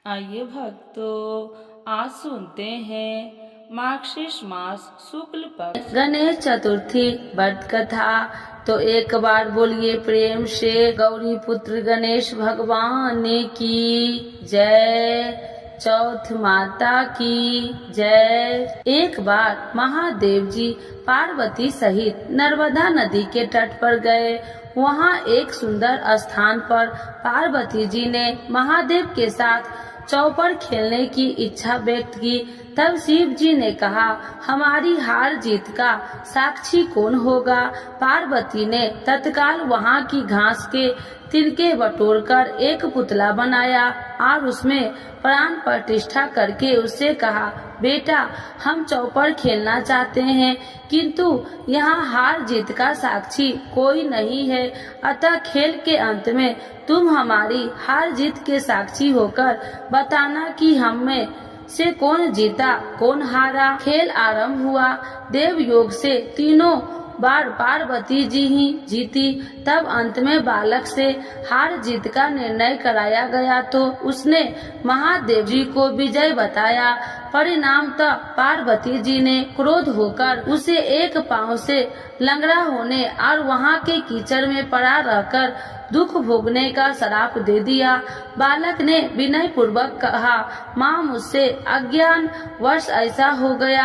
आइए भक्तों, आज सुनते हैं मार्गशीर्ष मास शुक्ल पक्ष गणेश चतुर्थी व्रत कथा। तो एक बार बोलिए प्रेम से गौरी पुत्र गणेश भगवान की जय। चौथ माता की जय। एक बार महादेव जी पार्वती सहित नर्मदा नदी के तट पर गए। वहाँ एक सुंदर स्थान पर पार्वती जी ने महादेव के साथ चौपर खेलने की इच्छा व्यक्त की। तब शिव जी ने कहा, हमारी हार जीत का साक्षी कौन होगा? पार्वती ने तत्काल वहाँ की घास के तिनके बटोरकर एक पुतला बनाया और उसमें प्राण प्रतिष्ठा करके उससे कहा, बेटा, हम चौपर खेलना चाहते हैं, किंतु यहाँ हार जीत का साक्षी कोई नहीं है, अतः खेल के अंत में तुम हमारी हार जीत के साक्षी होकर बताना कि हम में से कौन जीता कौन हारा। खेल आरंभ हुआ। देव योग से तीनों बार पार्वती जी ही जीती। तब अंत में बालक से हार जीत का निर्णय कराया गया तो उसने महादेव जी को विजय बताया। परिणामतः पार्वती जी ने क्रोध होकर उसे एक पांव से लंगड़ा होने और वहाँ के कीचड़ में पड़ा रहकर दुख भोगने का श्राप दे दिया। बालक ने विनय पूर्वक कहा, माँ, मुझसे अज्ञान वश ऐसा हो गया।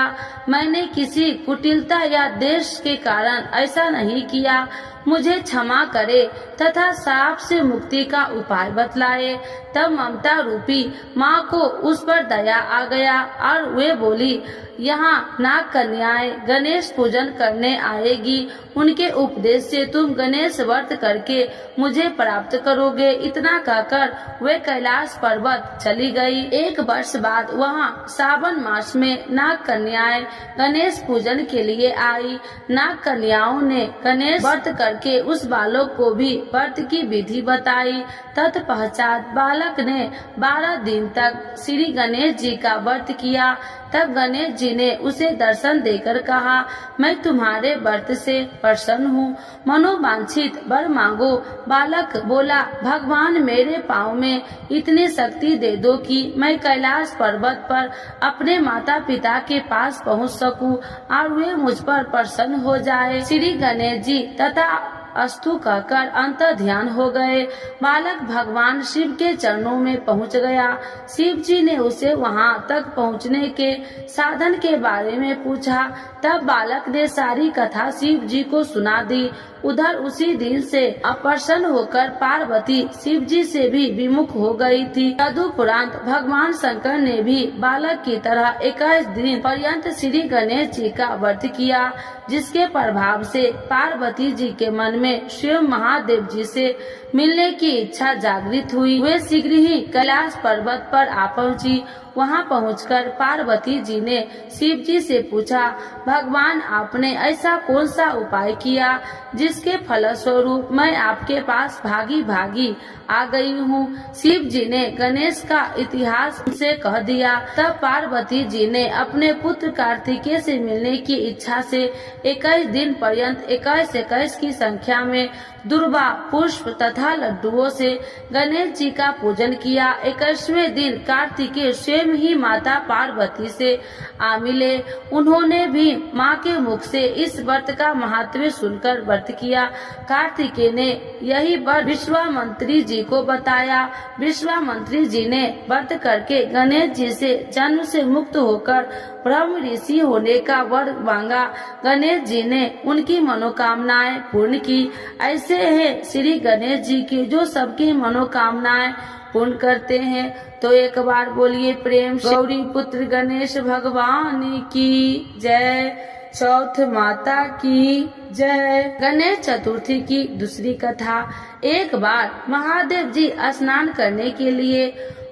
मैंने किसी कुटिलता या देश के कारण ऐसा नहीं किया। मुझे क्षमा करे तथा श्राप से मुक्ति का उपाय बतलाए। तब ममता रूपी माँ को उस पर दया आ गया और वे बोली, यहाँ नाग कन्याएं गणेश पूजन करने आएगी, उनके उपदेश से तुम गणेश व्रत करके मुझे प्राप्त करोगे। इतना कहकर वे कैलाश पर्वत चली गई। एक वर्ष बाद वहाँ सावन मास में नाग कन्याएं गणेश पूजन के लिए आई। नाग कन्याओं ने गणेश व्रत करके उस बालक को भी व्रत की विधि बताई। तत्पश्चात बालक ने 12 दिन तक श्री गणेश जी का व्रत किया। तब गणेश जी ने उसे दर्शन देकर कहा, मैं तुम्हारे व्रत से प्रसन्न हूँ, मनोवांछित वर मांगो। बालक बोला, भगवान, मेरे पाँव में इतनी शक्ति दे दो कि मैं कैलाश पर्वत पर अपने माता पिता के पास पहुँच सकूं और वे मुझ पर प्रसन्न हो जाए। श्री गणेश जी तथा अस्तु कहकर अंतर ध्यान हो गए। बालक भगवान शिव के चरणों में पहुंच गया। शिव जी ने उसे वहां तक पहुंचने के साधन के बारे में पूछा। तब बालक ने सारी कथा शिव जी को सुना दी। उधर उसी दिन से अप्रसन्न होकर पार्वती शिव जी से भी विमुख हो गई थी। तदुपरांत भगवान शंकर ने भी बालक की तरह 21 दिन पर्यंत श्री गणेश जी का व्रत किया, जिसके प्रभाव से पार्वती जी के मन में स्वयं महादेव जी से मिलने की इच्छा जागृत हुई। वे शीघ्र ही कैलाश पर्वत पर आ पहुंची। वहां पहुंचकर पार्वती जी ने शिव जी से पूछा, भगवान, आपने ऐसा कौन सा उपाय किया जिसके फलस्वरूप मैं आपके पास भागी भागी आ गई हूँ? शिव जी ने गणेश का इतिहास उनसे कह दिया। तब पार्वती जी ने अपने पुत्र कार्तिकेय से मिलने की इच्छा से 21 दिन पर्यंत 21 की संख्या में दुर्वा, पुष्प तथा लड्डुओं से गणेश जी का पूजन किया। 21वें दिन कार्तिकेय स्वयं ही माता पार्वती से आ मिले। उन्होंने भी माँ के मुख से इस व्रत का महत्व सुनकर व्रत किया। कार्तिकेय ने यही व्रत विश्वामित्री जी को बताया। विश्वामित्री जी ने व्रत करके गणेश जी से जन्म से मुक्त होकर ब्रह्म ऋषि होने का वर मांगा। गणेश जी ने उनकी मनोकामनाएं पूर्ण की। ऐसे है श्री गणेश जी की जो सबकी मनोकामनाएं पूर्ण करते हैं। तो एक बार बोलिए प्रेम से गौरी पुत्र गणेश भगवान की जय। चौथ माता की जय। गणेश चतुर्थी की दूसरी कथा। एक बार महादेव जी स्नान करने के लिए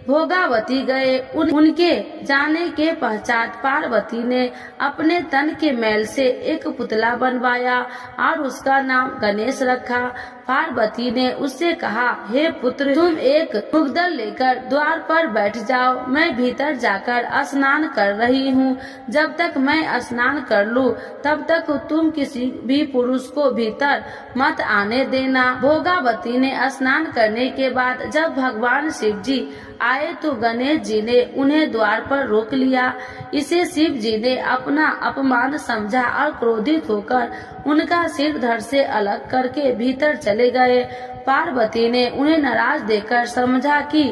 भोगावती गए। उनके जाने के पश्चात पार्वती ने अपने तन के मैल से एक पुतला बनवाया और उसका नाम गणेश रखा। पार्वती ने उससे कहा, हे पुत्र, तुम एक मुग्दल लेकर द्वार पर बैठ जाओ, मैं भीतर जाकर स्नान कर रही हूँ। जब तक मैं स्नान कर लूँ तब तक तुम किसी भी पुरुष को भीतर मत आने देना। भोगावती ने स्नान करने के बाद जब भगवान शिव जी आए तो गणेश जी ने उन्हें द्वार पर रोक लिया। इसे शिव जी ने अपना अपमान समझा और क्रोधित होकर उनका सिर धड़ से अलग करके भीतर चले गए। पार्वती ने उन्हें नाराज देखकर समझा कि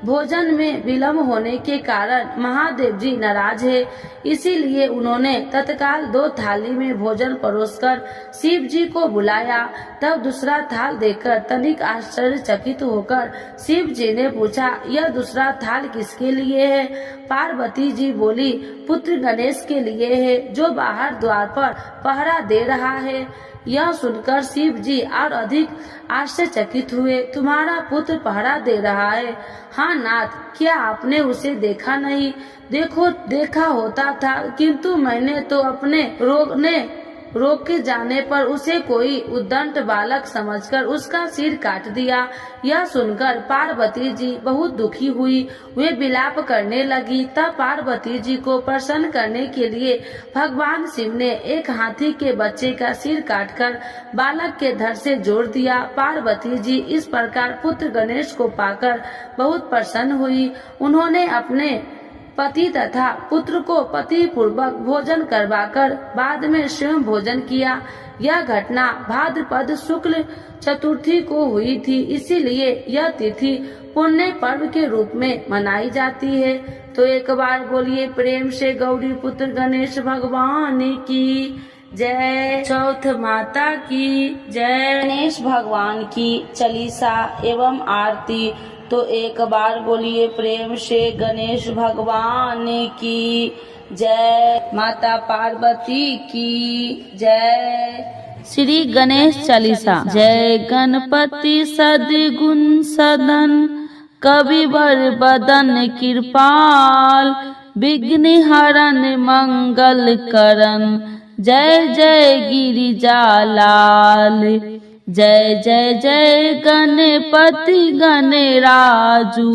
भोजन में विलम्ब होने के कारण महादेव जी नाराज है, इसीलिए उन्होंने तत्काल 2 थाली में भोजन परोसकर शिव जी को बुलाया। तब दूसरा थाल देखकर तनिक आश्चर्यचकित होकर शिव जी ने पूछा, यह दूसरा थाल किसके लिए है? पार्वती जी बोली, पुत्र गणेश के लिए है, जो बाहर द्वार पर पहरा दे रहा है। यह सुनकर शिव जी और अधिक आश्चर्यचकित हुए। तुम्हारा पुत्र पहरा दे रहा है? हाँ नाथ, क्या आपने उसे देखा नहीं? देखा होता था, किंतु मैंने तो अपने रोके जाने पर उसे कोई उद्दंड बालक समझकर उसका सिर काट दिया। यह सुनकर पार्वती जी बहुत दुखी हुई, वे विलाप करने लगी। तब पार्वती जी को प्रसन्न करने के लिए भगवान शिव ने एक हाथी के बच्चे का सिर काटकर बालक के धड़ से जोड़ दिया। पार्वती जी इस प्रकार पुत्र गणेश को पाकर बहुत प्रसन्न हुई। उन्होंने अपने पति तथा पुत्र को पति पूर्वक भोजन करवाकर बाद में स्वयं भोजन किया। यह घटना भाद्रपद शुक्ल चतुर्थी को हुई थी, इसीलिए यह तिथि पुण्य पर्व के रूप में मनाई जाती है। तो एक बार बोलिए प्रेम से गौरी पुत्र गणेश भगवान की जय। चौथ माता की जय। गणेश भगवान की चालीसा एवं आरती। तो एक बार बोलिए प्रेम से गणेश भगवान की जय। माता पार्वती की जय। श्री गणेश चालीसा। जय गणपति सद्गुण सदन, कविवर बदन कृपाल, विघ्न हरन मंगल करन, जय जय गिरिजालाल। जय जय जय गणपति गणराजू,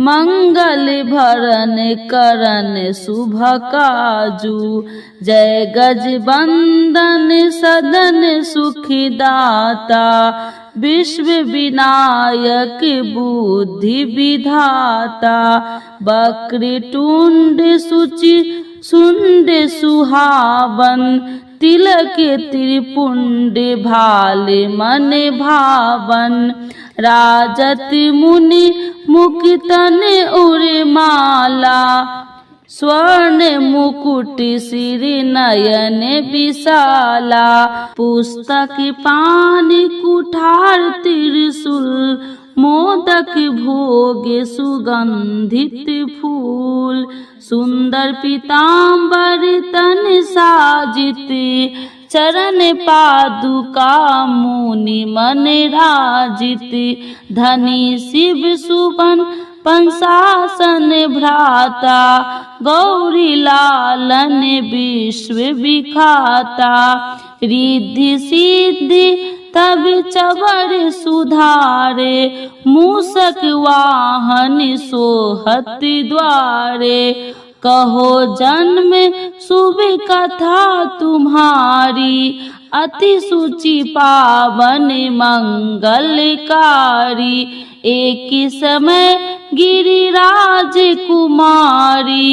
मंगल भरन करन शुभ काजू। जय गजबंदन सदन सुखदाता, विश्व विनायक बुद्धि विधाता। वक्रतुंड सुचि सुंड सुहावन, तिलक त्रिपुंड भाल मन भावन। राजत मुनि मुकुटन उर्माला, स्वर्ण मुकुट सिर नयन विशाला। पुस्तक पान कुठार त्रिशूल, मोदक भोग सुगंधित फूल। सुंदर पीताम्बर तन साजित, चरण पादुका मुनि मन राजित। धनी शिव सुबन पंसासन भ्राता, गौरी लालन विश्व विखाता। रिद्धि सिद्धि तब चवर सुधारे, मूषक वाहन सोहत द्वारे। कहो जन्म शुभ कथा तुम्हारी, अति सुचि पावन मंगलकारी। एक समय गिरिराज कुमारी,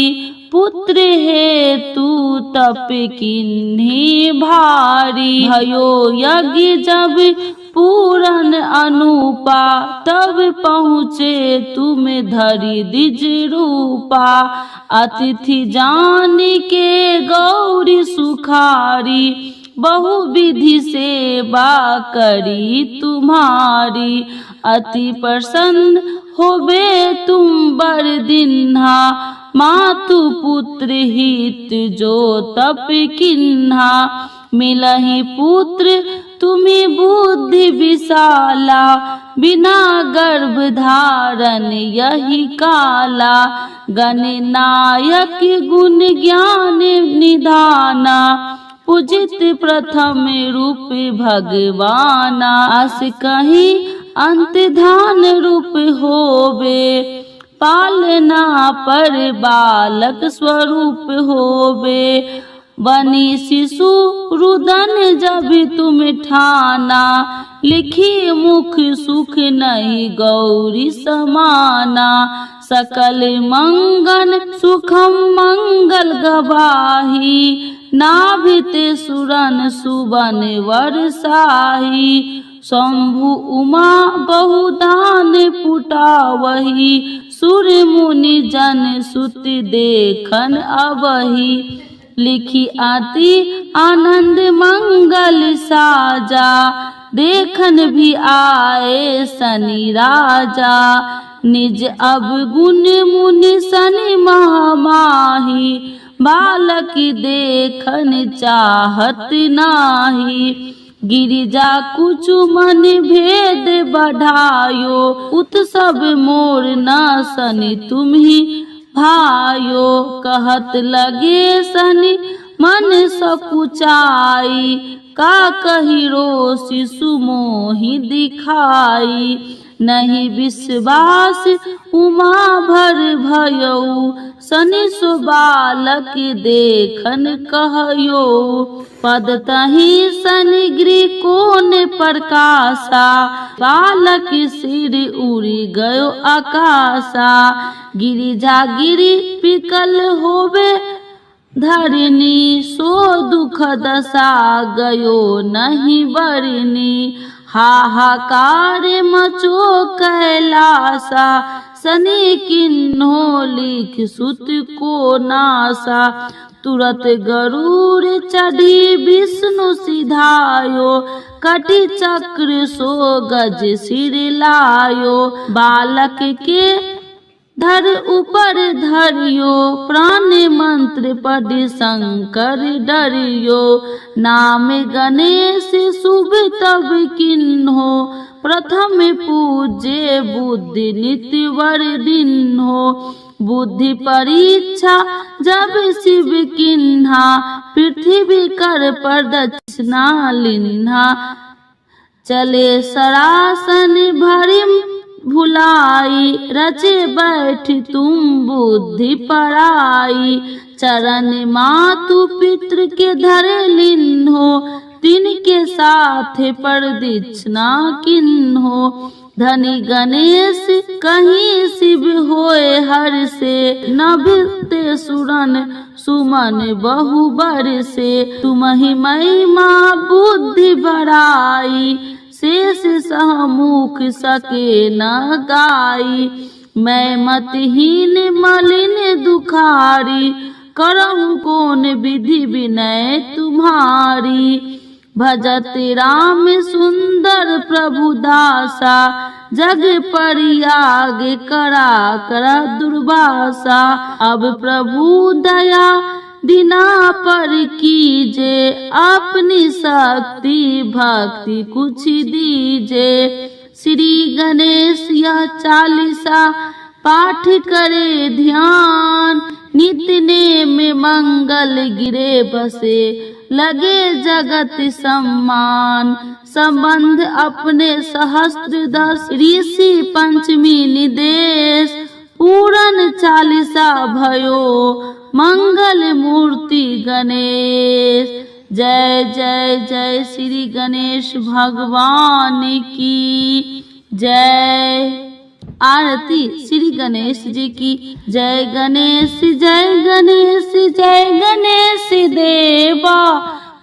पुत्र हेतु तप किन्हीं भारी। भयो यज्ञ जब पूरन अनुपा, तब पहुँचे तुम धरि द्विज रूपा। अतिथि जान के गौरी सुखारी, बहु विधि सेवा करी तुम्हारी। अति प्रसन्न होबे तुम बर दिन्हा, मातु पुत्र हित जो तप किन्हा। मिलहि पुत्र तुम्हें बुद्धि विशाला, बिना गर्भ धारण यही काला। गणनायक गुण ज्ञान निधाना, पूजित प्रथम रूप भगवाना, अस कहीं अंत धान रूप होवे, पालना पर बालक स्वरूप होवे, बनी शिशु रुदन जब तुम ठाना, लिखी मुख सुख नहीं गौरी समाना, सकल मंगल सुखम मंगल गवाही, नाभित सुरन सुबन वर्षाही, शंभु उमा बहुदान पुटावही, सुर मुनि जन सुत देखन अबही, लिखी आती आनंद मंगल साजा, देखन भी आए शनि राजा, निज अब गुण मुनि शनि महामाही, बालक देखन चाहत नाही, गिरिजा कुछ मन भेद बढ़ायो, उत्सव मोर न शनि तुम्ही भायो, कहत लगे शनि मन सकुचाई, का कहिरो शिशु मोहि दिखाई, नहीं विश्वास उमा भर भयऊ, शनि सो बालक देखन कहयो, पद तही शनि गृह कोन प्रकाशा, बालक सिर उड़ी गयो आकाशा, गिरिजा गिरि पिकल होवे धरनी, सो दुख दशा गयो नहीं बरनी, हाहाकार मचो कैलासा, शनि किन्हो लिख सुत को नासा, तुरत गरुड़ चढ़ी विष्णु सिधायो, कटि चक्र सो गज सिर लायो, बालक के धर ऊपर धरियो, प्राण मंत्र पढ़ शंकर डरियो, नाम गणेश शुभ तब किन्हो, प्रथम पूजे बुद्धि नित्य वर्धिन्हो, बुद्धि परीक्षा जब शिव किन्हा, पृथ्वी कर प्रदक्षिणा लिन्हा, चले सरासन भरिम भुलाई, रचे बैठ तुम बुद्धि पराई, चरण मातु पितृ के धरे लिन्हो, तिनके साथ प्रदक्षिणा किन्हो, धनी गणेश कहीं शिव होए हर से, नभते सुरन सुमन बहु बर से, तुमहि महिमा बुद्धि बढ़ाई, शेष सहमुख सके न गाई, मैं मतहीन मलिन दुखारी, करहु कौन विधि विनय तुम्हारी, भजत राम सुंदर प्रभु दासा, जग परियाग करा करा दुर्वासा, अब प्रभु दया दीना पर कीजे, अपनी शक्ति भक्ति कुछ दीजे, श्री गणेश यह चालीसा पाठ करे ध्यान, नित्य नेम मंगल गिरे बसे, लगे जगत सम्मान, संबंध अपने सहस्त्र दस, ऋषि पंचमी निदेश, पूरन चालीसा भयो मंगल मूर्ति गणेश। जय जय जय श्री गणेश भगवान की जय। आरती श्री गणेश जी की जय। गणेश जय गणेश जय गणेश देवा,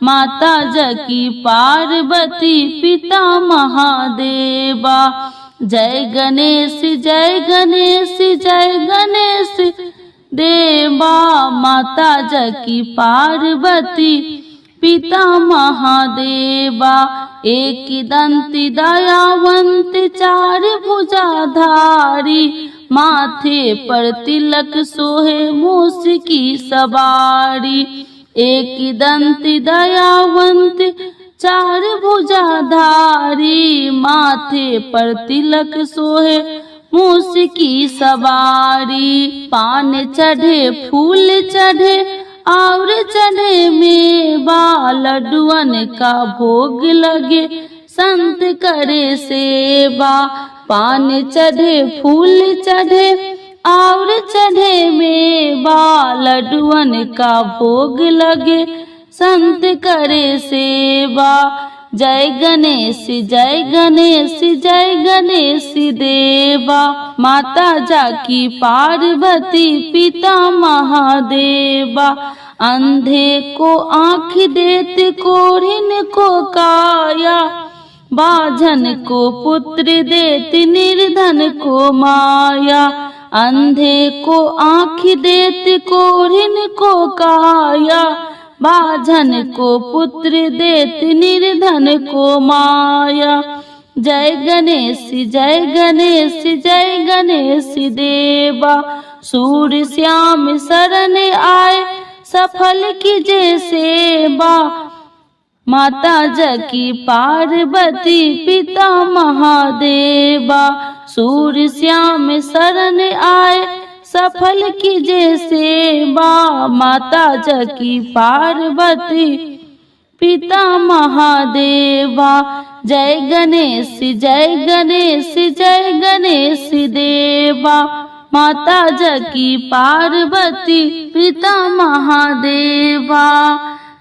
माता जकी पार्वती पिता महादेवा। जय गणेश जय गणेश जय गणेश देवा, माता जकी पार्वती पिता महादेवा। एक दंती दयावंत चार भुजाधारी, माथे पर तिलक सोहे मूस की सवारी। एक दंती दयावंत चार भुजाधारी, माथे पर तिलक सोहे मूस की सवारी। पान चढ़े फूल चढ़े और चढ़े मेवा लड्डुअन का भोग लगे, संत करे सेवा। पान चढ़े फूल चढ़े और चढ़े मेवा लड्डुअन का भोग लगे, संत करे सेवा। जय गणेश जय गणेश जय गणेश देवा, माता जाकी पार्वती पिता महादेवा। अंधे को आँख देते कोढ़िन को काया, बाझन को पुत्र देते निर्धन को माया। अंधे को आँख देते कोढ़िन को काया, बाझन को पुत्र देते निर्धन को माया। जय गणेश जय गणेश जय गणेश देवा, सूर्य श्याम शरण आए सफल कीजे सेवा। माता जाकी पार्वती पिता महादेवा, सूर्य श्याम शरण आए सफल कीजे सेवा। माता जाकी पार्वती पिता महादेवा। जय गणेश जय गणेश जय गणेश देवा, माता जाकी पार्वती पिता महादेवा।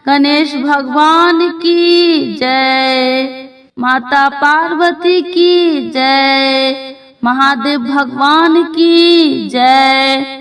गणेश भगवान की जय, माता पार्वती की जय, महादेव भगवान की जय।